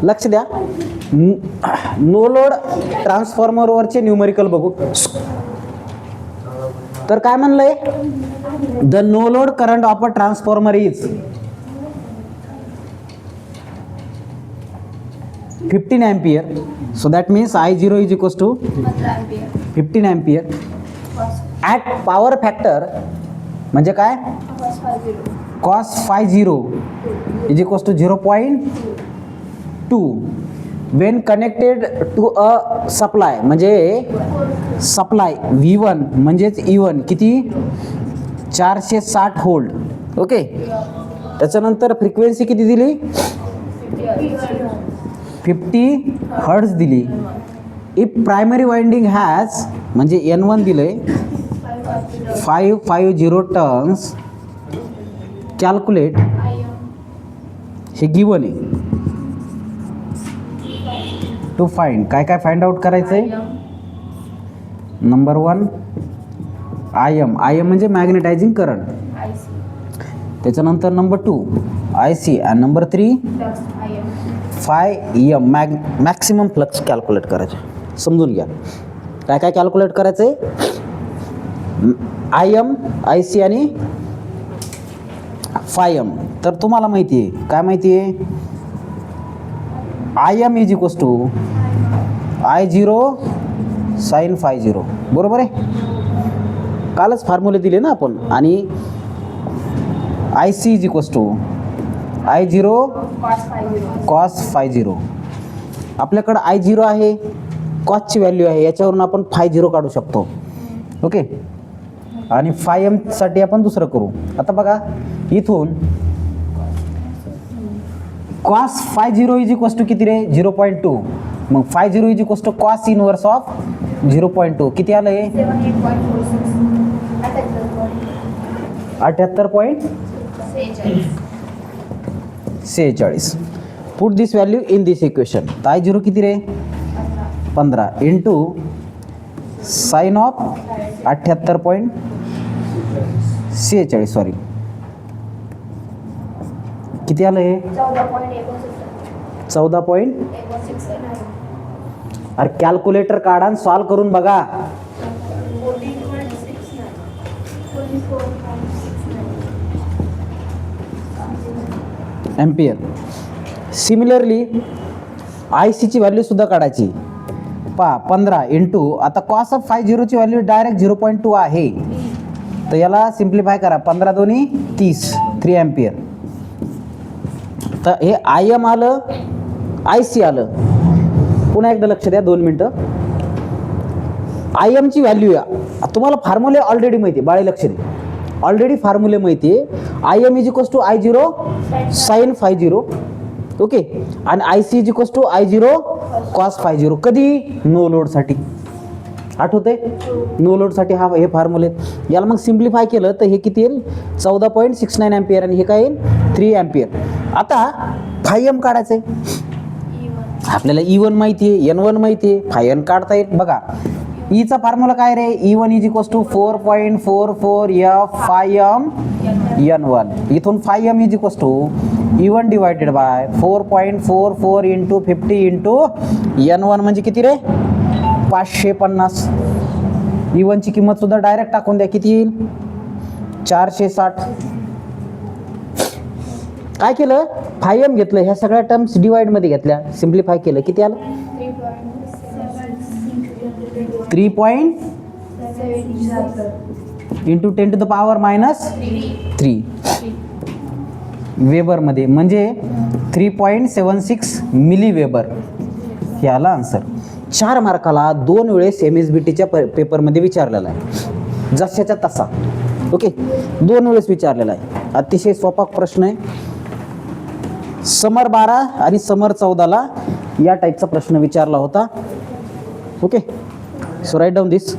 लक्ष द्या, no load ट्रान्सफॉर्मरवरचे numerical बघू. तर काय म्हणलंय, the no load current of a transformer is 15 ampere. So that means I0 is equals to 15 ampere. At power factor म्हणजे काय, cos phi 0 is equals to 0.2 when connected to a supply. म्हणजे supply V1 म्हणजेच E1 किती 460 volt. Okay, त्याच्यानंतर frequency किती दिली 50 hertz दिली. If primary winding has म्हणजे N1 दिलंय 550 टर्न्स. कॅल्क्युलेट, हे गिवन आहे. टू फाइंड, काय काय फाइंड आउट करायचं आहे. नंबर 1 IM, IM म्हणजे मॅग्नेटायझिंग करंट. त्याच्यानंतर नंबर 2 IC आणि number 3 φm maximum flux calculate करायचे. समजून घ्या काय काय कॅल्क्युलेट करायचं आहे. IM, IC आणि φm. तर तुम्हाला माहिती आहे, काय माहिती आहे, IM is equals to I0 sin phi 0. बरोबर आहे, कालच फॉर्म्युले दिले ना आपण. आणि IC is equals to I0 cos phi 0. आपल्याकडं I0 आहे, कॉसची व्हॅल्यू आहे, याच्यावरून आपण phi 0 काढू शकतो. ओके, आणि phi m साठी आपण दुसरं करू. आता बघा इथून cos phi 0 is equals to किती रे 0.2. मग phi 0 is equals to cos inverse of 0.2 किती आलं आहे 78.46. Put this value in this equation. तर I0 किती रे 15 इंटू साइन ऑफ 78.46 सॉरी किती आलं हे 14. अरे कॅल्क्युलेटर काढा आणि सॉल्व करून बघा. एम्पियर. सिमिलरली IC ची व्हॅल्यू सुद्धा काढायची. 15 इंटू आता कॉस ऑफ phi 0 ची व्हॅल्यू डायरेक्ट 0.2 आहे, तर याला सिम्प्लिफाय करा. 15 दोन्ही 30, 3 एम्पियर. तर हे IM आलं, IC आलं. पुन्हा एकदा लक्ष द्या 2 मिनटं. IM ची व्हॅल्यू या तुम्हाला फॉर्म्युले ऑलरेडी माहिती आहे, बाळे लक्ष द्या. ऑलरेडी फॉर्म्युले माहिती आहे. IM is equals to I0 sin phi 0. Okay, आणि IC is equals to I0 cos phi 0. कधी नो लोडसाठी आठवते, नो लोडसाठी हा हे फॉर्म्युले. याला मग सिम्प्लिफाय केलं तर हे किती येईल 14.69 एम्पियर आणि हे काय येईल 3 एम्पियर. आता phi m काढायचं आहे. आपल्याला E1 माहिती आहे, N1 माहिती आहे, phi n काढता येईल. बघा ईचा फॉर्म्युला काय रे E1 is equals to 4.44 f phi m N1. इथून phi m is equals to E1 divided by 4.44 into 50 into N1 म्हणजे किती रे 550. E1 ची किंमत सुद्धा डायरेक्ट टाकून द्या, किती येईल 460. काय केलं phi m घेतलं, ह्या सगळ्या टर्म्स डिवाइड मध्ये घेतल्या, सिम्प्लिफाय केलं, किती आलं 3. Into 10 to the power -3 weber मध्ये, म्हणजे 3.76 मिली वेबर. हे आला आन्सर. 4 मार्काला 2 वेळेस MSBTच्या पेपरमध्ये विचारलेला आहे, जशाच्या तसा. ओके, 2 वेळेस विचारलेला आहे. अतिशय सोपा प्रश्न आहे. समर 12 आणि समर 14ला या टाईपचा प्रश्न विचारला होता. Okay, so write down this.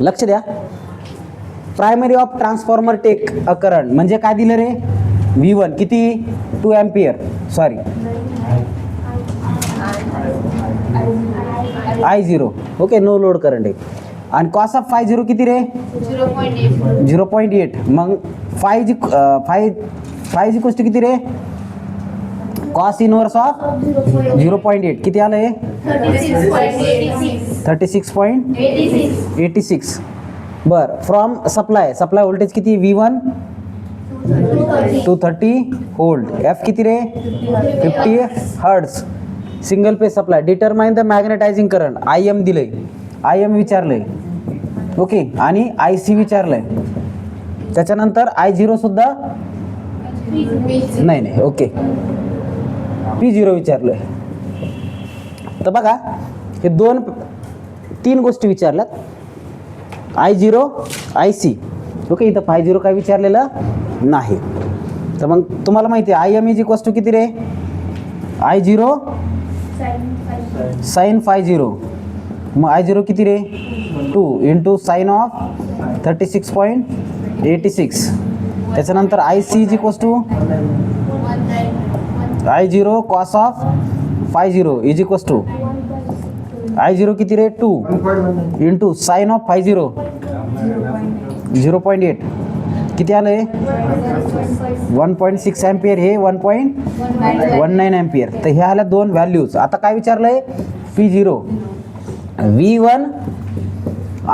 लक्ष द्या. Primary of transformer take a current म्हणजे काय दिलं रे V1 किती 2 ampere sorry I0. Okay, no load current आहे. आणि कॉस ऑफ 50 किती रे 0.8. मग 5 इज इक्वल्स टू किती रे कॉस इनवर्स ऑफ 0.8 किती आलं हे 36.86. बर फ्रॉम सप्लाय व्होल्टेज किती V1 230 व्होल्ट. एफ किती रे 50 hertz. Single phase supply. Determine the magnetising current. IM दिलंय, IM विचारलंय. ओके आणि IC विचारलंय. त्याच्यानंतर I0 सुद्धा नाही. Okay P0 विचारलंय. तर बघा हे 3 गोष्टी विचारल्यात. I0 IC. ओके इथं 50 काय विचारलेलं नाही. तर मग तुम्हाला माहिती आहे IM इज इक्वल्स टू किती रे I0 साइन 50. मग I0 किती रे 2 इंटू साइन ऑफ 36.86. त्याच्यानंतर IC is equals to I0 cos of 50 is equals to I0 किती रे 2 इंटू साइन ऑफ 50 0.8 किती आलंय 1.6 एम्पियर हे 1.19 एम्पियर. तर हे आल्या 2 व्हॅल्यूज. आता काय विचारलंय P0 V1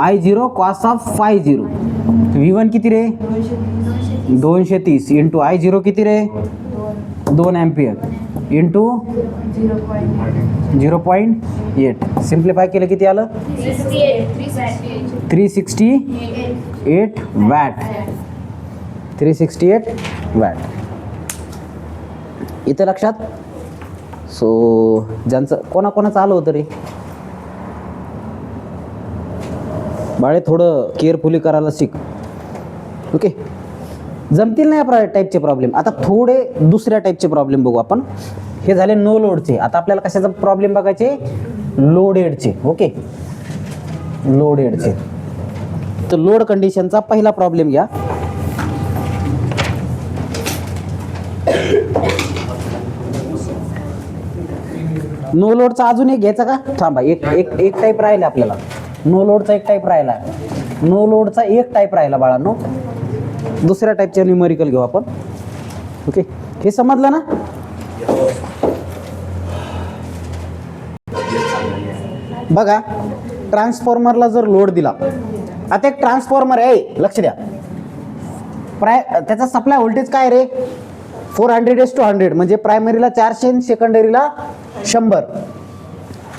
I0 cos of 50. V1 किती रे 230 इंटू I0 किती रे 2 एम्पियर इंटू 0.8. सिम्प्लिफाय केलं किती आलं 368 वॅट. 368 वॅट. इथे लक्षात. सो ज्यांचं कोणाकोणाचं आलं होतं रे बाळे थोडं केअरफुली करायला शिक. ओके जमतील नाही या टाईपचे प्रॉब्लेम. आता थोडे दुसऱ्या टाईपचे प्रॉब्लेम बघू आपण. हे झाले नो लोडचे. आता आपल्याला कशाचा प्रॉब्लेम बघायचे लोडेडचे. ओके लोडेडचे. तर लोड कंडिशनचा पहिला प्रॉब्लेम घ्या. नो लोडचा अजून एक घ्यायचा का थांबा. एक टाईप राहिला आपल्याला. नो लोडचा एक टाईप राहिला. नो लोडचा एक टाईप राहिला बाळांनो. दुसऱ्या टाईपचे न्यूमेरिकल घेऊ आपण. ओके हे समजलं ना. बघा ट्रान्सफॉर्मरला जर लोड दिला. आता एक ट्रान्सफॉर्मर आहे लक्ष द्या. त्याचा सप्लाय व्होल्टेज काय रे 400/100 म्हणजे प्रायमरीला 400 आणि सेकंडरीला 100.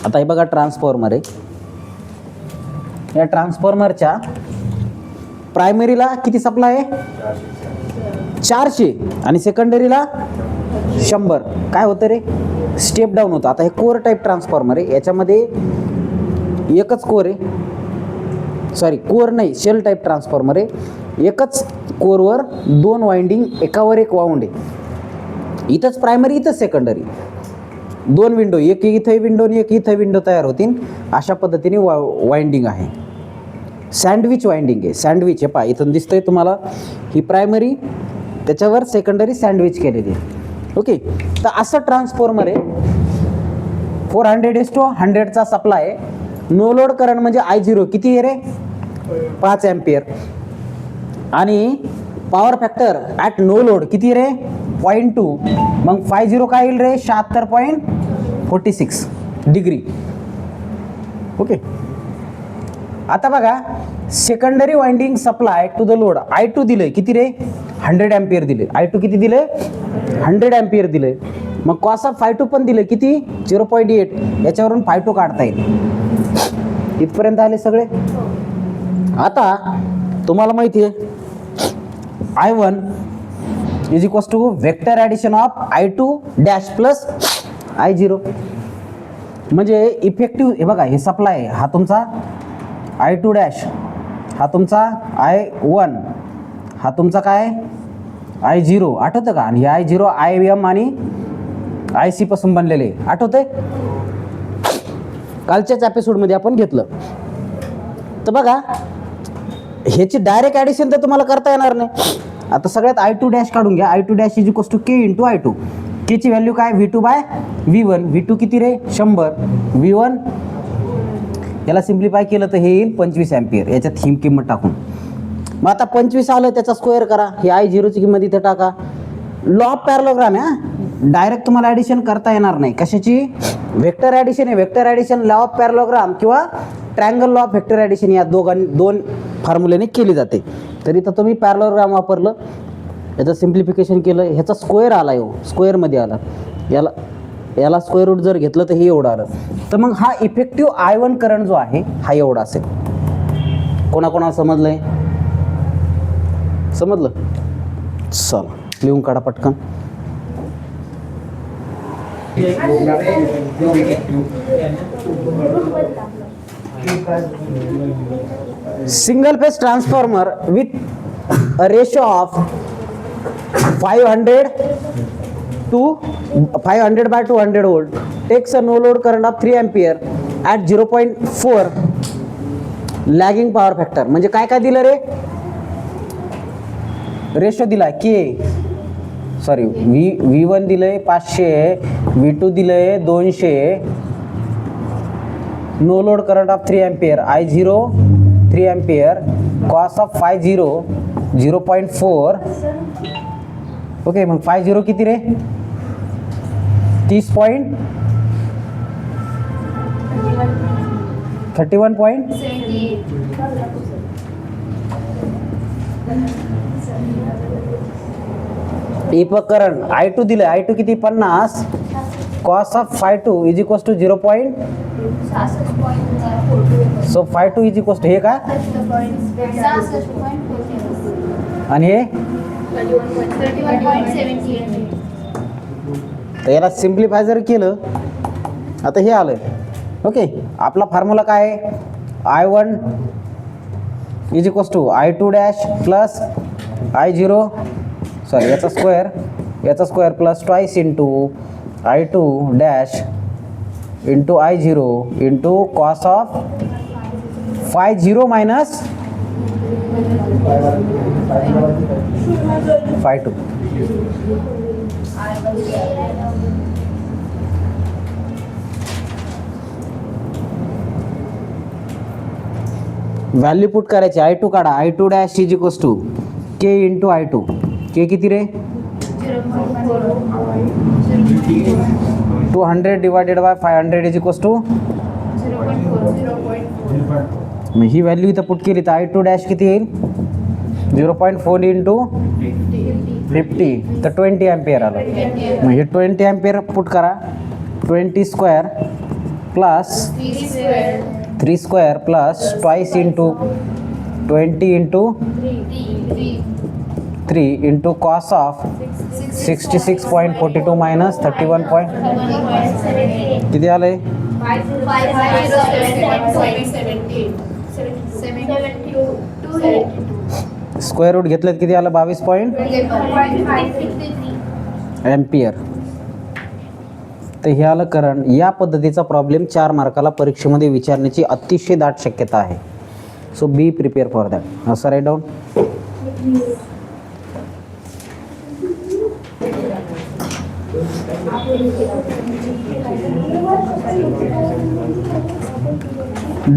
आता हे बघा ट्रान्सफॉर्मर आहे. या ट्रान्सफॉर्मरच्या प्रायमरीला किती सप्लाय आहे 400 आणि सेकंडरीला 100. काय होतं रे स्टेप डाऊन होतं. आता हे कोर टाईप ट्रान्सफॉर्मर आहे. याच्यामध्ये एकच कोर आहे. सॉरी कोर नाही शेल टाईप ट्रान्सफॉर्मर आहे. एकच कोरवर 2 वाइंडिंग एकावर एक वाउंड आहे. इथंच प्रायमरी इथंच सेकंडरी. 2 विंडो एक इथं विंडो आणि एक इथं विंडो तयार होतील. अशा पद्धतीने वाइंडिंग आहे. सँडविच वाइंडिंग आहे. सँडविच हे पहा इथून दिसतंय तुम्हाला. ही प्रायमरी त्याच्यावर सेकंडरी सँडविच केलेली आहे. ओके तर असं ट्रान्सफॉर्मर आहे. 400/100चा सप्लाय आहे. नो लोड करंट म्हणजे I0 किती आहे रे 5 एम्पियर आणि power factor at no load किती रे 0.2. मग 50 काय येईल रे 76.46 डिग्री. ओके आता बघा secondary winding supply to the load I2 दिले किती रे 100 एम्पियर दिले. I2 किती दिले 100 एम्पियर दिले. मग कॉस ऑफ 52 पण दिले किती 0.8. याच्यावरून 52 काढता येईल. इथपर्यंत आले सगळे. आता तुम्हाला माहिती आहे I1 is equals to vector addition of I2 dash plus I0 म्हणजे इफेक्टिव्ह. हे बघा हे सप्लाय हा तुमचा I2 डॅश हा तुमचा I1 हा तुमचा काय I0 आठवतं का. आणि हे I0 IM आणि IC पासून बनलेले आठवतंय. कालच्याच एपिसोडमध्ये आपण घेतलं. तर बघा ह्याची डायरेक्ट ॲडिशन तर तुम्हाला करता येणार नाही. आता सगळ्यात I2 डॅश काढून घ्या. I2 dash is equals to K into I2. Kची व्हॅल्यू काय V2/V1. V2 किती रे 100. V1 याला सिम्प्लिफाय केलं तर हे येईल 25 अँपिअर, याच्यात ही किंमत टाकून. मग आता 25 आलं, त्याचा स्क्वेअर करा, ही I0ची किंमत इथे टाका. लॉ ऑफ पॅरलोग्राम आहे, डायरेक्ट तुम्हाला ॲडिशन करता येणार नाही. कशाची? व्हेक्टर ॲडिशन आहे. Vector addition law of parallelogram किंवा triangle law of vector addition या दोन फॉर्म्युलेने केली जाते. तर इथं तुम्ही पॅरलोग्राम वापरलं, याचं सिम्प्लिफिकेशन केलं, ह्याचा स्क्वेअर आला, स्क्वेअरमध्ये आला, याला स्क्वेअर रूट जर घेतलं तर हे एवढं आलं. तर मग हा इफेक्टिव्ह I1 करंट जो आहे हा एवढा असेल. कोणाकोणाला समजलंय? समजलं? चला लिहून काढा पटकन. Single phase transformer with a ratio of 500 by 200 volt takes a no load current of 3 ampere at 0.4 lagging power factor. म्हणजे काय काय दिलं रे? रेशो दिला के, सॉरी V1 दिलंय 500, V2 दिलंय 200, no load current of 3 ampere, I0 3 ampere, cos of 50 0.4. Okay, मग 50 किती रे? 30.31. इफक current I2 दिलं, I2 किती? 50, cos of 52 is equal to 0. So 52 is equal to हे का? आणि हे तर याला सिम्प्लिफाय जर केलं, आता हे आलं. ओके, आपला फॉर्म्युला काय आहे? I1 is equal to I2 dash plus I0, sorry याचा square plus twice into I2 dash into I0 into cos of 50 minus 52. Value put करायची. I2 काढा, I2 dash is equal to K into I2. K किती रे? 200 divided by 500 is equal to. मग ही value इथं put केली तर I2 dash किती येईल? 0.4 इंटू 50, तर 20 अँपिअर आलं. मग हे 20 अँपिअर पुट करा. 20 square plus 3 square plus twice into 20 into 3 into cos of 66.42 minus 31. किती आलंय? स्क्वेअर रूट घेतलं किती आलं? 22 अँपिअर. तर हे आलं करंट. या पद्धतीचा प्रॉब्लेम 4 मार्काला परीक्षेमध्ये विचारण्याची अतिशय दाट शक्यता आहे. So be prepare for that. असं write down.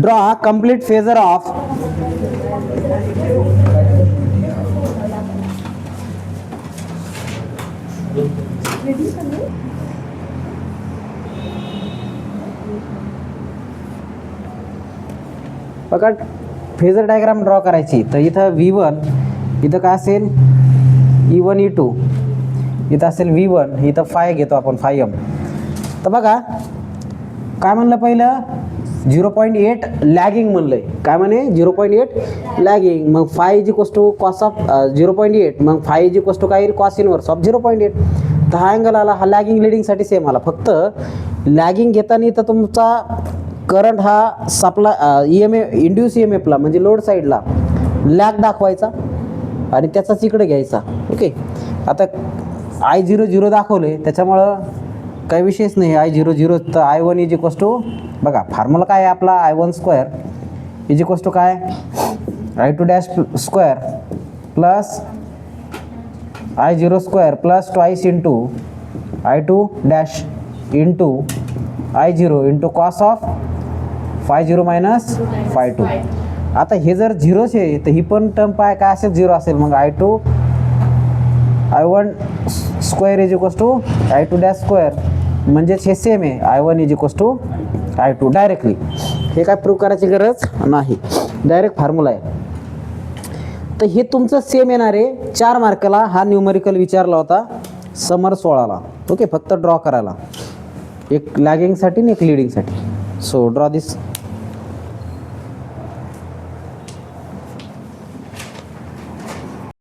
Draw complete phasor of बघा, फेजर डायग्राम ड्रॉ करायची. तर इथं V1, इथं काय असेल? E1 E2, इथं असेल V1, इथं 5 घेतो आपण 5M. तर बघा काय म्हणलं पहिलं? 0.8 लॅगिंग म्हणलंय. काय म्हणे? 0.8 लॅगिंग. मग 5 is equal to cos of 0.8, मग 5 इज इक्वल टू काय येईल? Cos inverse of 0.8. तर हा अँगल आला. हा लॅगिंग लिडिंगसाठी सेम आला. फक्त लॅगिंग घेताना इथं तुमचा करंट हा सप्ला EMF इंड्यूस EMFला म्हणजे लोड साईडला लॅग दाखवायचा आणि त्याचाच इकडे घ्यायचा. ओके, आता I0 0 दाखवले त्याच्यामुळं काही विषयच नाही. I0 0, तर I1 इज इक्वल टू, बघा फॉर्म्युला काय आहे आपला? I1 square is equal to काय? I2 dash square plus I0 square plus twice into I2 dash into I0 into cos of φ0 minus φ2. आता हे जर झिरोच आहे तर ही पण टर्म काय असेल, झिरो असेल. मग I2 I1 square is equals to I2 dash square, म्हणजेच हे सेम आहे. I1 is equals to I2 directly. हे काय प्रूव्ह करायची गरज नाही, डायरेक्ट फॉर्म्युला आहे. तर हे तुमचं सेम येणार आहे. 4 मार्काला हा न्यूमरिकल विचारला होता समर 16ला. ओके, फक्त ड्रॉ करायला, एक लॅगिंगसाठी आणि एक लिडिंगसाठी. सो ड्रॉ दिस